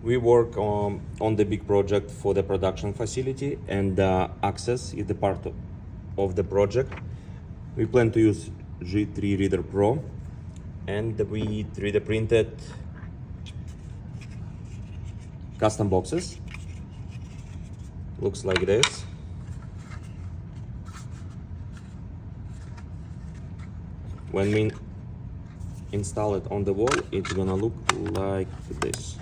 We work on the big project for the production facility, and Access is the part of the project. We plan to use G3 Reader Pro, and we 3D printed custom boxes. Looks like this. When we install it on the wall, it's gonna look like this.